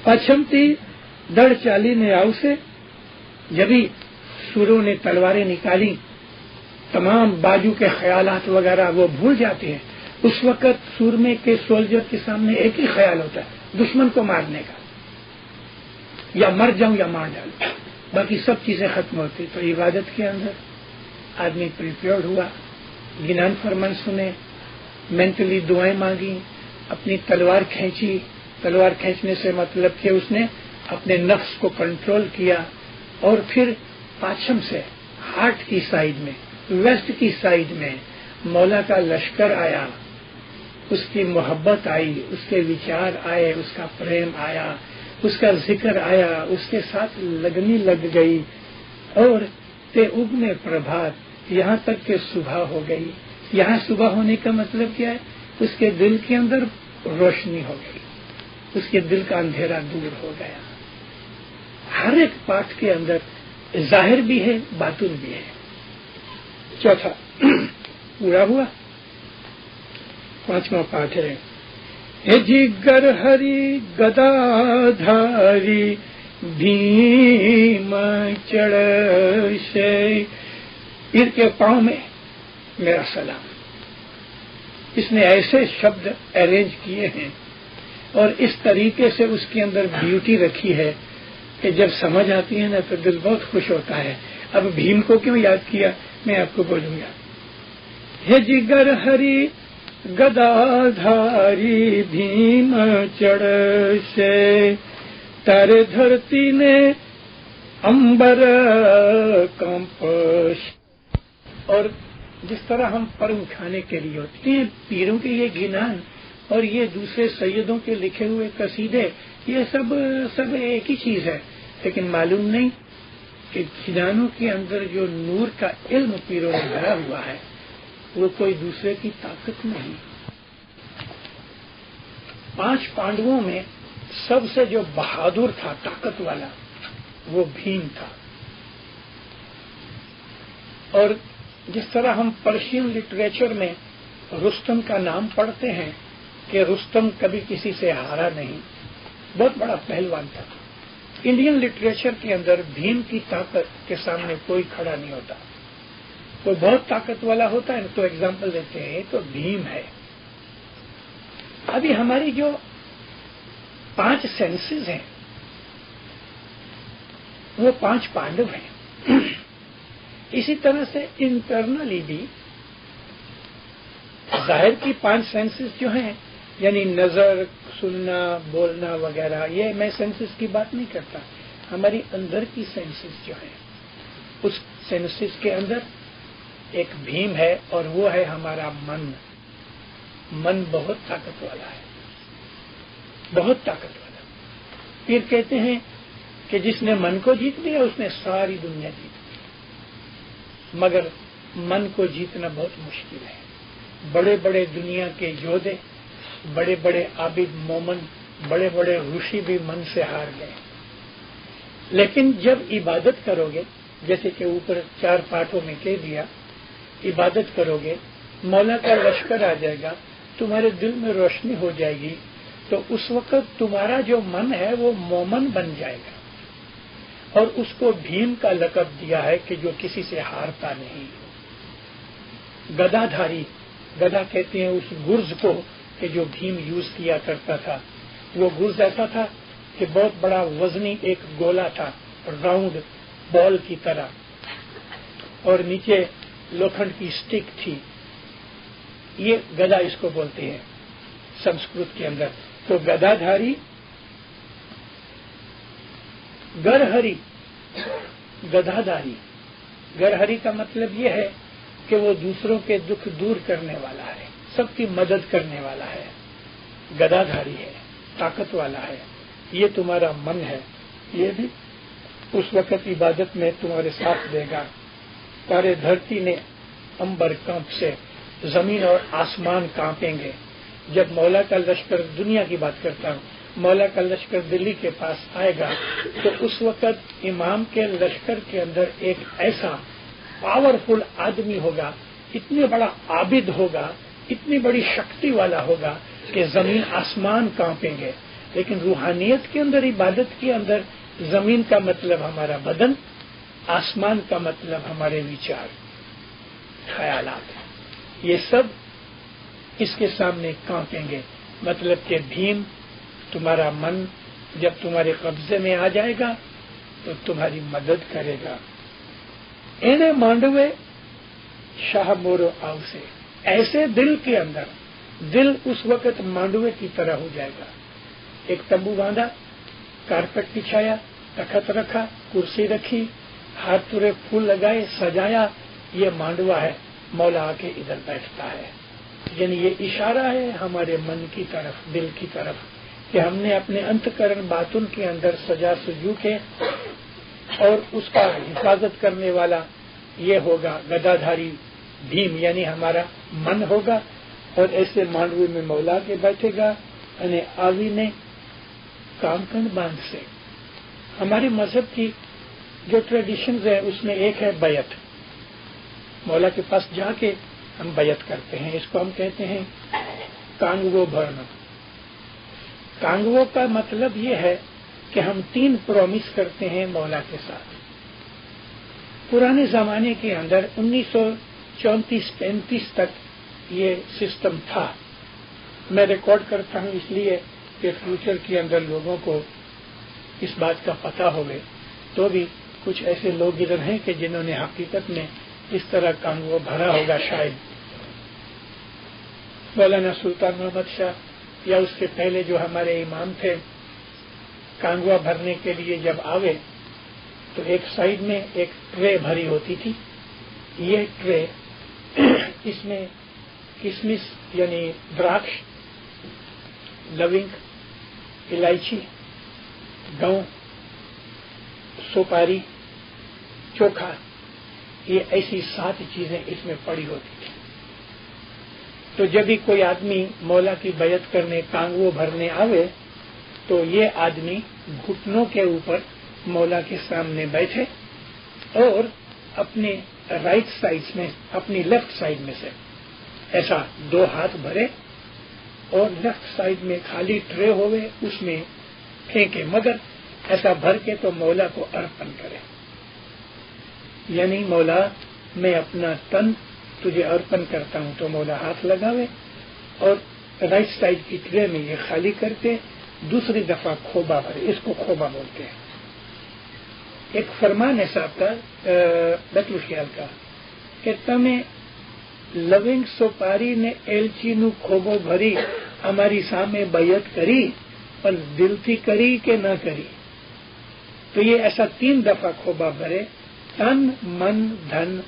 پچھمتی دڑ چالی نے آؤ سے، جبھی سوروں نے تلواریں نکالی، تمام بازو کے خیالات وغیرہ وہ بھول جاتے ہیں. اس وقت سورمے کے سولجر کے سامنے ایک ہی خیال ہوتا ہے، دشمن کو مارنے کا، یا مر جاؤں یا مار ڈالوں، باقی سب چیزیں ختم ہوتی. تو عبادت کے اندر آدمی پریپیئرڈ ہوا، گنان فرمان سنے، مینٹلی دعائیں مانگی، اپنی تلوار کھینچی. تلوار کھینچنے سے مطلب کہ اس نے اپنے نفس کو کنٹرول کیا، اور پھر پاچھم سے ہارٹ کی سائیڈ میں، ویسٹ کی سائیڈ میں مولا کا لشکر آیا، اس کی محبت آئی، اس کے وچار آئے، اس کا پریم آیا، اس کا ذکر آیا، اس کے ساتھ لگنی لگ گئی، اور تے اگنے پربھات، یہاں تک کہ صبح ہو گئی. یہاں صبح ہونے کا مطلب کیا ہے؟ اس کے دل کے اندر روشنی ہو گئی، اس کے دل کا اندھیرا دور ہو گیا. ہر ایک پاٹ کے اندر ظاہر بھی ہے، باطن بھی ہے. چوتھا پورا ہوا. پانچواں پاٹ ہے، ہے جگر ہری گدا دھاری بھیم چڑھے. پیر کے پاؤں میں میرا سلام. اس نے ایسے شبد ارینج کیے ہیں اور اس طریقے سے اس کے اندر بیوٹی رکھی ہے کہ جب سمجھ آتی ہے نا تو دل بہت خوش ہوتا ہے. اب بھیم کو کیوں یاد کیا میں آپ کو بولوں گا. ہے جگر ہری گدا دھاری بھیم چڑھ سے، تر دھرتی نے امبر کمپش. اور جس طرح ہم پر اٹھانے کے لیے ہوتے ہیں، پیروں کے یہ گنان اور یہ دوسرے سیدوں کے لکھے ہوئے قصیدے، یہ سب ایک ہی چیز ہے. لیکن معلوم نہیں کہ گنانوں کے اندر جو نور کا علم پیروں نے بھرا ہوا ہے وہ کوئی دوسرے کی طاقت نہیں. 5 پانڈووں میں سب سے جو بہادر تھا، طاقت والا، وہ بھیم تھا. اور جس طرح ہم پرشین لٹریچر میں رستم کا نام پڑھتے ہیں کہ رستم کبھی کسی سے ہارا نہیں، بہت بڑا پہلوان تھا. انڈین لٹریچر کے اندر بھیم کی طاقت کے سامنے کوئی کھڑا نہیں ہوتا. کوئی بہت طاقت والا ہوتا ہے تو ایگزامپل دیتے ہیں تو بھیم ہے. ابھی ہماری جو 5 سینسز ہیں وہ 5 پانڈو ہیں. اسی طرح سے انٹرنلی بھی ظاہر کی 5 سینسز جو ہیں، یعنی نظر، سننا، بولنا وغیرہ، یہ میں سینسز کی بات نہیں کرتا. ہماری اندر کی سینسز جو ہیں، اس سینسز کے اندر ایک بھیم ہے اور وہ ہے ہمارا من. من بہت طاقت والا ہے، بہت طاقت والا. پھر کہتے ہیں کہ جس نے من کو جیت لیا اس نے ساری دنیا جیت لی. مگر من کو جیتنا بہت مشکل ہے. بڑے بڑے دنیا کے یودھے، بڑے بڑے عابد مومن، بڑے بڑے رشی بھی من سے ہار گئے. لیکن جب عبادت کرو گے، جیسے کہ اوپر 4 پاٹوں میں کہہ دیا، عبادت کرو گے، مولا کا لشکر آ جائے گا، تمہارے دل میں روشنی ہو جائے گی، تو اس وقت تمہارا جو من ہے وہ مومن بن جائے گا. اور اس کو بھیم کا لقب دیا ہے کہ جو کسی سے ہارتا نہیں. گدا دھاری، گدا کہتے ہیں اس گرز کو کہ جو بھیم یوز کیا کرتا تھا. وہ گرز ایسا تھا کہ بہت بڑا وزنی ایک گولا تھا، راؤنڈ بال کی طرح، اور نیچے لوکھنڈ کی اسٹک تھی. یہ گدا اس کو بولتے ہیں سنسکرت کے اندر. تو گدا دھاری، گرہری، گدھاداری. گرہری کا مطلب یہ ہے کہ وہ دوسروں کے دکھ دور کرنے والا ہے، سب کی مدد کرنے والا ہے. گدھاداری ہے، طاقت والا ہے. یہ تمہارا من ہے، یہ بھی اس وقت عبادت میں تمہارے ساتھ دے گا. سارے دھرتی نے امبر کانپ سے، زمین اور آسمان کانپیں گے. جب مولا کا لشکر، دنیا کی بات کرتا ہوں، مولا کا لشکر دلی کے پاس آئے گا تو اس وقت امام کے لشکر کے اندر ایک ایسا پاورفل آدمی ہوگا، اتنے بڑا عابد ہوگا، اتنی بڑی شکتی والا ہوگا کہ زمین آسمان کانپیں گے. لیکن روحانیت کے اندر، عبادت کے اندر زمین کا مطلب ہمارا بدن، آسمان کا مطلب ہمارے وچار، خیالات، یہ سب اس کے سامنے کانپیں گے. مطلب کہ بھیم تمہارا من جب تمہارے قبضے میں آ جائے گا تو تمہاری مدد کرے گا. اینے مانڈوے شاہ مورو آؤ سے، ایسے دل کے اندر، دل اس وقت مانڈوے کی طرح ہو جائے گا. ایک تمبو باندھا، کارپیٹ بچھایا، تخت رکھا، کرسی رکھی، ہاتھ تورے پھول لگائے، سجایا، یہ مانڈوا ہے. مولا آ کے ادھر بیٹھتا ہے. یعنی یہ اشارہ ہے ہمارے من کی طرف، دل کی طرف، کہ ہم نے اپنے انتکرن باطن کے اندر سجا سجو کے، اور اس کا حفاظت کرنے والا یہ ہوگا گدادھاری بھیم، یعنی ہمارا من ہوگا. اور ایسے مانڈوے میں مولا کے بیٹھے گا. یعنی آوی نے کانکن باندھ سے. ہمارے مذہب کی جو ٹریڈیشنز ہے اس میں ایک ہے بیعت. مولا کے پاس جا کے ہم بیعت کرتے ہیں. اس کو ہم کہتے ہیں کانگوو بھرنا. کانگوو کا مطلب یہ ہے کہ ہم 3 پرومس کرتے ہیں مولا کے ساتھ. پرانے زمانے کے اندر 1934-35 تک یہ سسٹم تھا. میں ریکارڈ کرتا ہوں اس لیے کہ فیوچر کے اندر لوگوں کو اس بات کا پتہ ہوگے. تو بھی کچھ ایسے لوگ ادھر ہیں کہ جنہوں نے حقیقت میں اس طرح کانگوو بھرا ہوگا. شاید مولانا سلطان محمد شاہ یا اس سے پہلے جو ہمارے امام تھے، کانگوا بھرنے کے لیے جب آوے تو ایک سائڈ میں ایک ٹرے بھری ہوتی تھی. یہ ٹرے اس میں کشمش یعنی دراکش، لونگ، الائچی، گوں، سوپاری، چوکھا، یہ ایسی 7 چیزیں اس میں پڑی ہوتی تھی. تو جب بھی کوئی آدمی مولا کی بیعت کرنے کانگوو بھرنے آوے تو یہ آدمی گھٹنوں کے اوپر مولا کے سامنے بیٹھے اور اپنے رائٹ سائڈ میں، اپنی لیفٹ سائڈ میں سے ایسا 2 ہاتھ بھرے اور لیفٹ سائڈ میں خالی ٹرے ہوئے اس میں پھینکے، مگر ایسا بھر کے تو مولا کو ارپن کرے. یعنی مولا میں اپنا تن تجھے ارپن کرتا ہوں. تو مولا ہاتھ لگاوے اور رائٹ سائڈ کی ٹرے میں یہ خالی کر کے دوسری دفعہ کھوبا بھرے. اس کو کھوبا بولتے ہیں. ایک فرمان ہے صاحب کا بیت الخیال کا کہ تمہیں لونگ سوپاری نے ایلچی نو کھوبو بھری ہماری سامنے بیعت کری پر دل تھی کری کہ نہ کری. تو یہ ایسا 3 دفعہ کھوبا بھرے، تن من دھن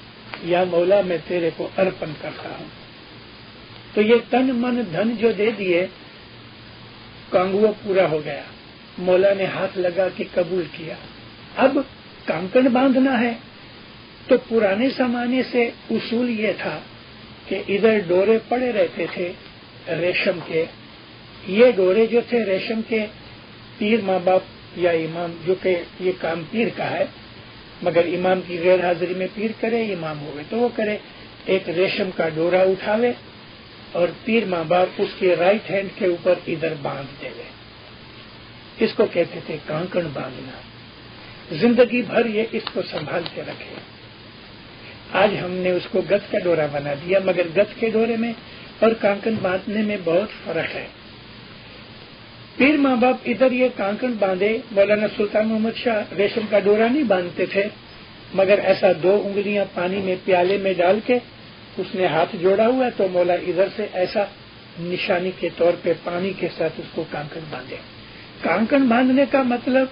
یا مولا میں تیرے کو ارپن کرتا ہوں. تو یہ تن من دھن جو دے دیے، کانگوو پورا ہو گیا. مولا نے ہاتھ لگا کے قبول کیا. اب کانکن باندھنا ہے. تو پرانے زمانے سے اصول یہ تھا کہ ادھر ڈورے پڑے رہتے تھے ریشم کے. یہ ڈورے جو تھے ریشم کے، پیر ماں باپ یا امام، جو کہ یہ کام پیر کا ہے، مگر امام کی غیر حاضری میں پیر کرے، امام ہوئے تو وہ کرے، ایک ریشم کا ڈورا اٹھاوے اور پیر ماں باپ اس کے رائٹ ہینڈ کے اوپر ادھر باندھ دے. اس کو کہتے تھے کانکن باندھنا. زندگی بھر یہ اس کو سنبھال کے رکھے. آج ہم نے اس کو گت کا ڈورا بنا دیا، مگر گت کے ڈورے میں اور کانکن باندھنے میں بہت فرق ہے. پیر ماں باپ ادھر یہ کانکن باندھے. مولانا سلطان محمد شاہ ریشم کا ڈورا نہیں باندھتے تھے، مگر ایسا 2 انگلیاں پانی میں پیالے میں ڈال کے اس نے ہاتھ جوڑا ہوا تو مولا ادھر سے ایسا نشانی کے طور پہ پانی کے ساتھ اس کو کانکن باندھے. کانکن باندھنے کا مطلب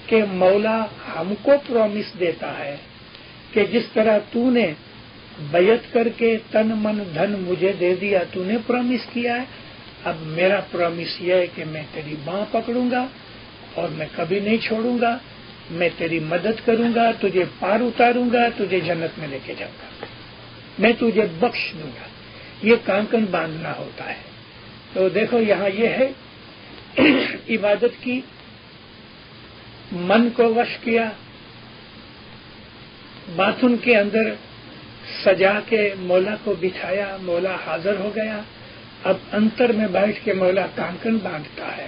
کہ مولا ہم کو پرومس دیتا ہے کہ جس طرح تو نے بیعت کر کے تن من دھن مجھے دے دیا، تو نے پرومس کیا ہے، اب میرا پرومس یہ ہے کہ میں تیری باں پکڑوں گا اور میں کبھی نہیں چھوڑوں گا. میں تیری مدد کروں گا، تجھے پار اتاروں گا، تجھے جنت میں لے کے جاؤں گا، میں تجھے بخش دوں گا. یہ کانکن باندھنا ہوتا ہے. تو دیکھو یہاں یہ ہے عبادت کی، من کو وش کیا، باطن کے اندر سجا کے مولا کو بٹھایا، مولا حاضر ہو گیا. اب انتر میں بیٹھ کے مولا کانکن باندھتا ہے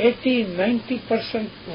80-90%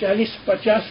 40-50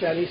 40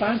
5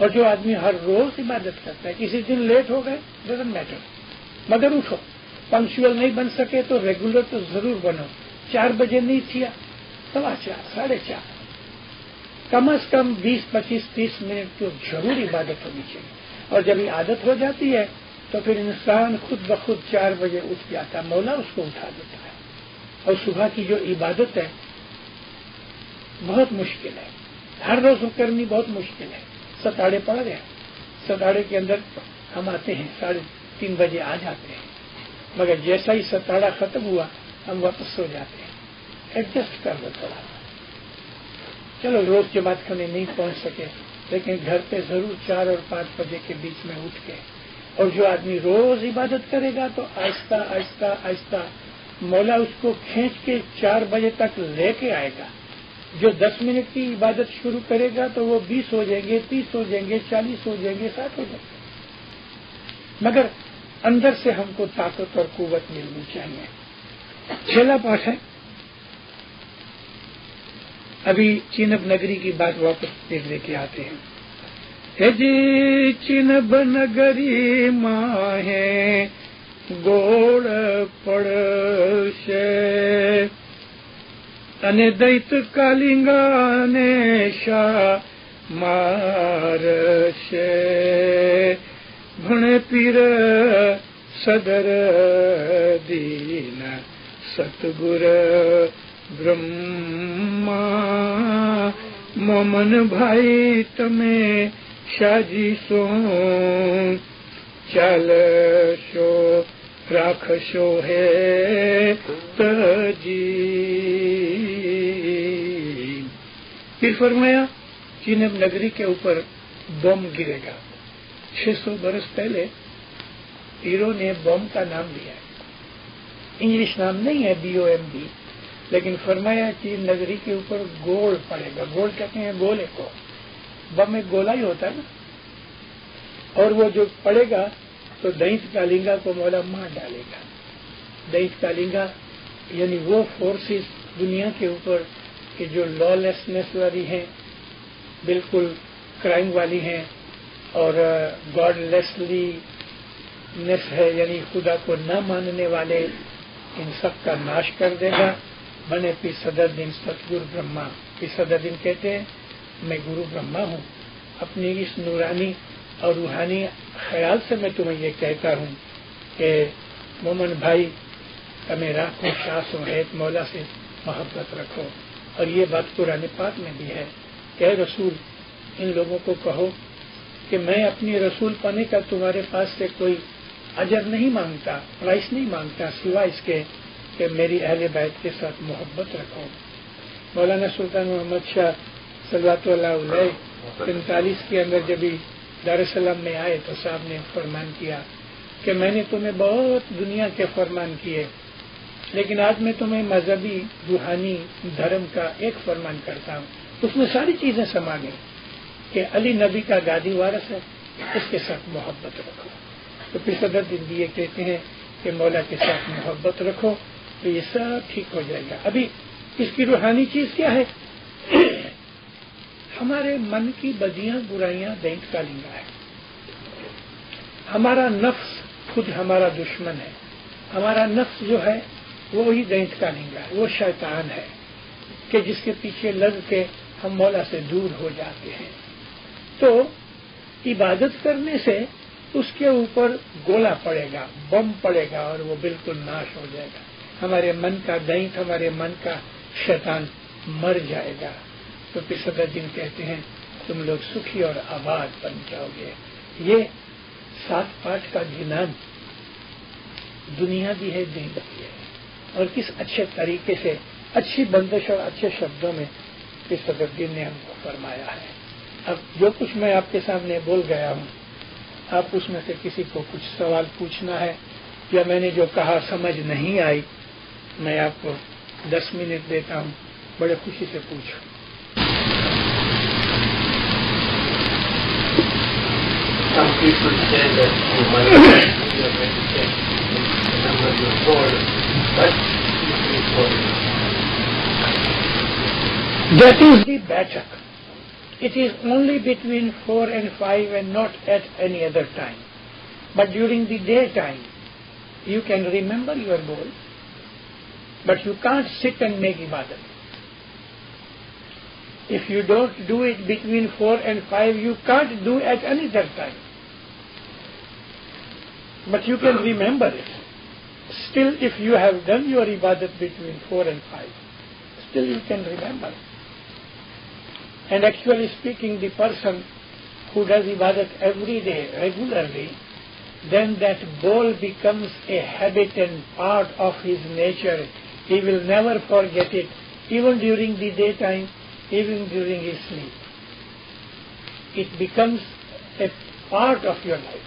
اور جو آدمی ہر روز عبادت کرتا ہے، کسی دن لیٹ ہو گئے ڈزنٹ میٹر، مگر اٹھو، پنکچوئل نہیں بن سکے تو ریگولر تو ضرور بنو۔ 4 بجے نہیں تھیا، 4:15 4:30 کم از کم 20 25 30 منٹ تو ضرور عبادت ہونی چاہیے۔ اور جب یہ عادت ہو جاتی ہے تو پھر انسان خود بخود 4 بجے اٹھ جاتا ہے، مولا اس کو اٹھا دیتا ہے۔ اور صبح کی جو عبادت ہے بہت مشکل ہے، ہر روز کرنی بہت مشکل ہے۔ ستاڑے پڑ گئے، ستاڑے کے اندر ہم آتے ہیں 3:30 بجے آ جاتے ہیں، مگر جیسا ہی ستاڑا ختم ہوا ہم واپس سو جاتے ہیں۔ ایڈجسٹ کر لو تھوڑا، چلو روز جماعت کرنے نہیں پہنچ سکے لیکن گھر پہ ضرور 4 اور 5 بجے کے بیچ میں اٹھ کے، اور جو آدمی روز عبادت کرے گا تو آہستہ آہستہ آہستہ مولا اس کو کھینچ کے 4 بجے تک لے کے آئے گا۔ جو 10 منٹ کی عبادت شروع کرے گا تو وہ 20 ہو جائیں گے، 30 ہو جائیں گے، 40 ہو جائیں گے، 60 ہو جائیں گے، مگر اندر سے ہم کو طاقت اور قوت ملنی چاہیے۔ 6واں پاٹ ہے، ابھی چینب نگری کی بات واپس لے کے آتے ہیں۔ ہے جی چینب نگری ماہیں گوڑ پڑشے અને દૈત કાલિંગાને શા મારશે ભણે પીર સદર દીન સતગુર બ્રહ્મા મોમન ભાઈ તમે શાજીશો ચાલશો راکھشو ہے تجی۔ پھر فرمایا چینب نگری کے اوپر بم گرے گا۔ 600 برس پہلے پیروں نے بم کا نام دیا ہے، انگلش نام نہیں ہے BOMB، لیکن فرمایا چین نگری کے اوپر گول پڑے گا۔ گول کہتے ہیں گولے کو، بم ایک گولا ہی ہوتا ہے نا، اور وہ جو پڑے گا تو دینت کالنگا کو مولا مار ڈالے گا۔ دینت کالنگا یعنی وہ فورسز دنیا کے اوپر کہ جو لا لیسنس والی ہیں، بالکل کرائم والی ہیں، اور گاڈ لیسلی نیس ہے، یعنی خدا کو نہ ماننے والے، ان سب کا ناش کر دے گا۔ بنے پی صدر دن ستگر برہما، پی صدر دن کہتے ہیں میں گرو برہما ہوں، اپنی اس نورانی اور روحانی خیال سے میں تمہیں یہ کہتا ہوں کہ مومن بھائی تمہیں راکھو شاس و حیت مولا سے محبت رکھو۔ اور یہ بات قرآن پاک میں بھی ہے کہ اے رسول ان لوگوں کو کہو کہ میں اپنی رسول پانے کا تمہارے پاس سے کوئی اجر نہیں مانگتا، پرائس نہیں مانگتا، سوائے اس کے کہ میری اہل بیت کے ساتھ محبت رکھو۔ مولانا سلطان محمد شاہ صلوات اللہ علیہ 45 کے اندر جب دارالسلام میں آئے تو صاحب نے فرمان کیا کہ میں نے تمہیں بہت دنیا کے فرمان کیے، لیکن آج میں تمہیں مذہبی روحانی دھرم کا ایک فرمان کرتا ہوں، اس میں ساری چیزیں سما گئی کہ علی نبی کا گادی وارث ہے، اس کے ساتھ محبت رکھو۔ تو پھر صدر دن بھی یہ کہتے ہیں کہ مولا کے ساتھ محبت رکھو تو یہ سب ٹھیک ہو جائے گا۔ ابھی اس کی روحانی چیز کیا ہے؟ ہمارے من کی بدیاں برائیاں دینت کالنگا ہے۔ ہمارا نفس خود ہمارا دشمن ہے، ہمارا نفس جو ہے وہی دینت کالنگا ہے، وہ شیطان ہے کہ جس کے پیچھے لگ کے ہم مولا سے دور ہو جاتے ہیں۔ تو عبادت کرنے سے اس کے اوپر گولا پڑے گا، بم پڑے گا اور وہ بالکل ناش ہو جائے گا۔ ہمارے من کا دینت، ہمارے من کا شیطان مر جائے گا۔ تو پھر صدر دن کہتے ہیں تم لوگ سکھی اور آباد بن جاؤ گے۔ یہ 7 پاٹ کا گنان دنیا بھی ہے، دین بھی ہے، اور کس اچھے طریقے سے اچھی بندش اور اچھے شبدوں میں پھر صدر دن نے ہم کو فرمایا ہے۔ اب جو کچھ میں آپ کے سامنے بول گیا ہوں، آپ اس میں سے کسی کو کچھ سوال پوچھنا ہے یا میں نے جو کہا سمجھ نہیں آئی، میں آپ کو 10 منٹ دیتا ہوں، بڑے خوشی سے پوچھو۔ Some people say that you might have your meditation, remember your soul, but you That is the batak. it is only between 4 and 5 and not at any other time. But during the daytime, you can remember your goal, but you can't sit and make ibadat. If you don't do it between 4 and 5, you can't do at any other time. But you can remember it. Still, if you have done your ibadat between 4 and 5, still you can remember. And actually speaking, the person who does ibadat every day, regularly, then that goal becomes a habit and part of his nature. He will never forget it, even during the daytime, even during his sleep. It becomes a part of your life.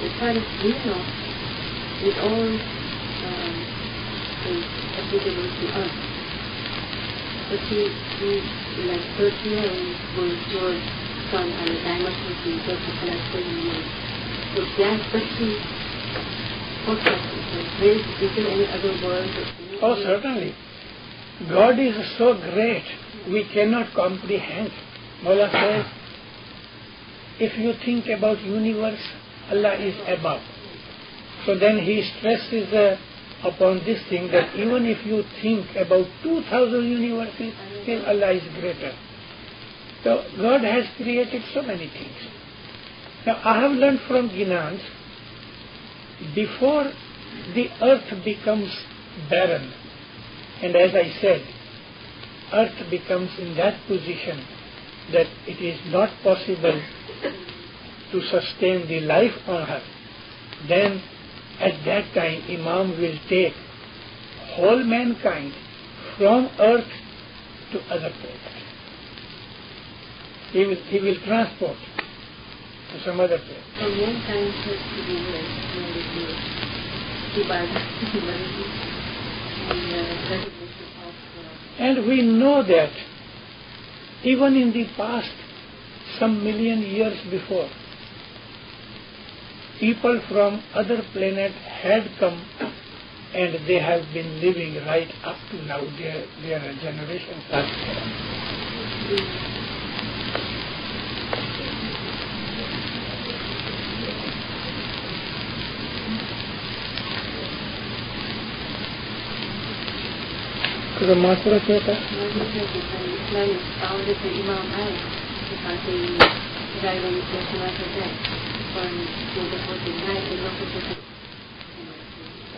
as far as we know it all is applicable to us, but we like personally going towards sun and the dimension to just to collect the universe. So that's especially is there any other world? Oh, certainly. God is so great, we cannot comprehend. Mawla says, if you think about universe, Allah is above. So then he stresses upon this thing that even if you think about 2,000 universes, still Allah is greater. So God has created so many things. Now I have learned from Gnans, before the earth becomes barren, and as I said, earth becomes in that position that it is not possible to sustain the life on her, then at that time Imam will take whole mankind from earth to other planet. He will transport to some other place. So mankind has to be and we know that even in the past, some million years before, people from other planets had come and they have been living right up to now. Their generations are there. The master of Keta?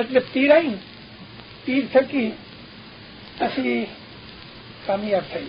એટલે પીરાઈ પીર થકી અસી કામયાબ થઈ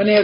અને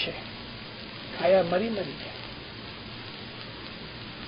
છે, ખાયા મરી મરી જાય.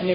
અને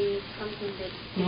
is something that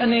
અને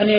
અને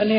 અને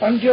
પણ જો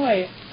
હોય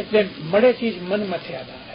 એટલે મળે ચીજ મન માંથી યાદ આવે.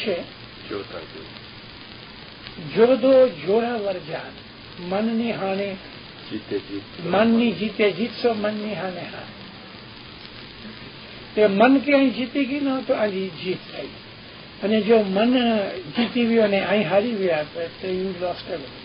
છે. જોધો જોરાવર જાન મનની હાને મનની જીતે જીતશો મનની હાને હાન. તે મન કે અહીં જીતી ગઈ ન તો આ જીત થઈ. અને જો મન જીતી ગયો અને અહીં હારી ગયા તો યુ લોસ્ટ એવરીથિંગ.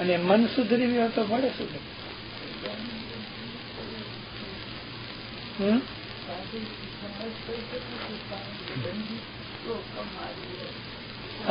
અને મન સુધરી ગયો તો મળે સુધરી.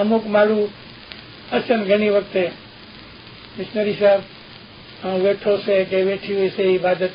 અમુક મારું અસન ઘણી વખતે મિશનરી સાહેબ વેઠો છે કે વેઠી હોય છે ઇબાદત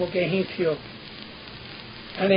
મૂકે અહીં થયો અને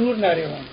નૂર ના રહેવાનું.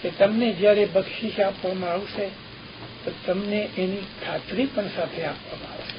કે તમને જ્યારે બક્ષિસ આપવામાં આવશે તો તમને એની ખાતરી પણ સાથે આપવામાં આવશે.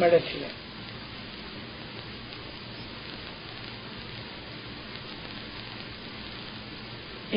મળે છે.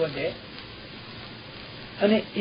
વધે અને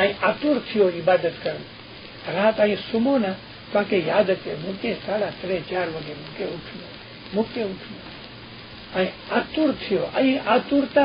અહીં આતુર થયો ઇબાદત કરણ. રાત અહીં સુમો ને તો કે યાદ હશે મૂકે 3:30-4 વાગે મૂકે ઉઠવું. અહીં આતુર થયો. અહીં આતુરતા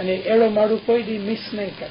અને એળો માડું કોઈ દી મિસ નહીં કરે.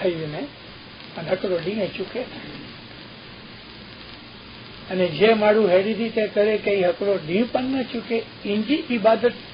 થઈ વિને અને હકડો ડીંગે ચૂકે અને જે મારું હેડી રીતે કરે કે હકડો ડી પણ ન ચૂકે ઇનજી ઇબાદત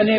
અને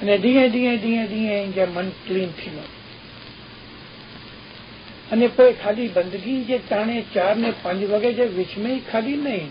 અને ધીરે ધીરે ધીરે ધીરે જે મન ક્લીન થયું અને કોઈ ખાલી બંદગી જે તાણે 4 ને 5 વાગે જે વિચમે ખાલી નહીં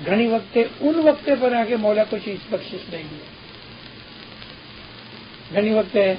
ઘણી વખતે ઉન વખતે પર આગે મૌલા કોઈ ચીજ બક્ષિસ દઈ દે ઘણી વખતે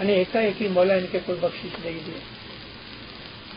અને એકાએકી મૌલા ઇનકે કોઈ બક્ષિસ દઈ દે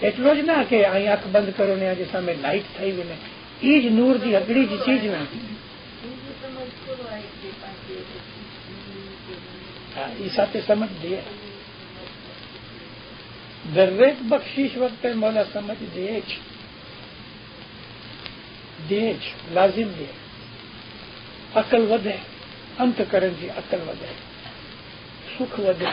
એટલો જ ના કે અહીં આંખ બંધ કરો ને આજે સામે લાઇટ થઈ ગઈ ને એ જ નૂરની અગડી જ ચીજ ના એ સાથે સમજ દે દરેક બક્ષિશ વખતે મૌલા સમજ દે જ લાઝિમ દે અકલ વધે અંતકરણથી અકલ વધે સુખ વધે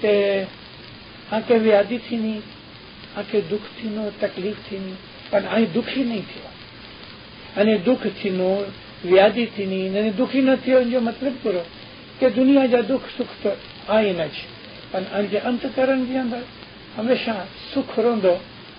કે આંકે વ્યાધિ થી નહીં આંકે દુઃખ થી નો તકલીફ થી નહીં પણ અહીં દુઃખી નહીં થયો અને દુઃખ થી નો વ્યાધિ થી નહીં અને દુઃખી ન થયો જો મતલબ કરો કે દુનિયા જા દુઃખ સુખ તો આઈ ન છે પણ આજે અંતકરણ જે અંદર હંમેશા સુખ રોંદો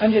આજે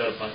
4-5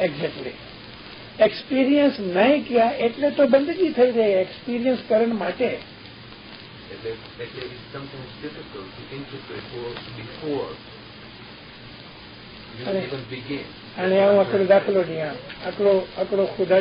એક્ઝેક્ટલી એક્સપિરિયન્સ નહીં કિયા એટલે તો બંદગી થઈ રહી એક્સપિરિયન્સ કરણ માટે અને હું આકડો દાખલો ડિયા આકડો ખુદા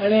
અને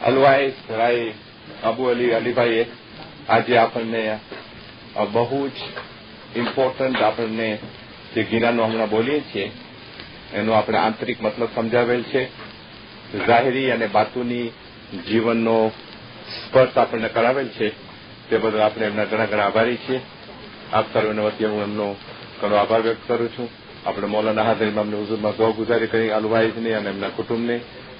હલવાઈ ભાઈ અબુ અલીભાઈએ આજે આપણને બહુ જ ઇમ્પોર્ટન્ટ આપણને જે ગીરાનો હમણાં બોલીએ છીએ એનો આપણે આંતરિક મતલબ સમજાવેલ છે જાહેરી અને બાતુની જીવનનો સ્પર્શ આપણને કરાવેલ છે તે બદલ આપણે એમના ઘણા ઘણા આભારી છીએ આપ સર્વના વતી હું એમનો ઘણો આભાર વ્યક્ત કરું છું આપણે મૌલાના હાજર ઇમામને હુઝુરમાં દુઆ ગુજારી કરી અલવાઈજને અને એમના કુટુંબને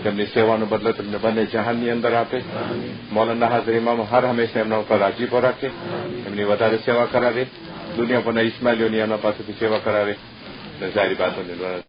તેમની સેવાનો બદલો તેમને બંને જહાનની અંદર આપે મૌલાના હાજર ઇમામ હર હંમેશા એમના ઉપર રાજીપો રાખે એમની વધારે સેવા કરાવે દુનિયા પરના ઇસ્માઇલીઓની એમના પાસેથી સેવા કરાવે અને જાહેર બાતોની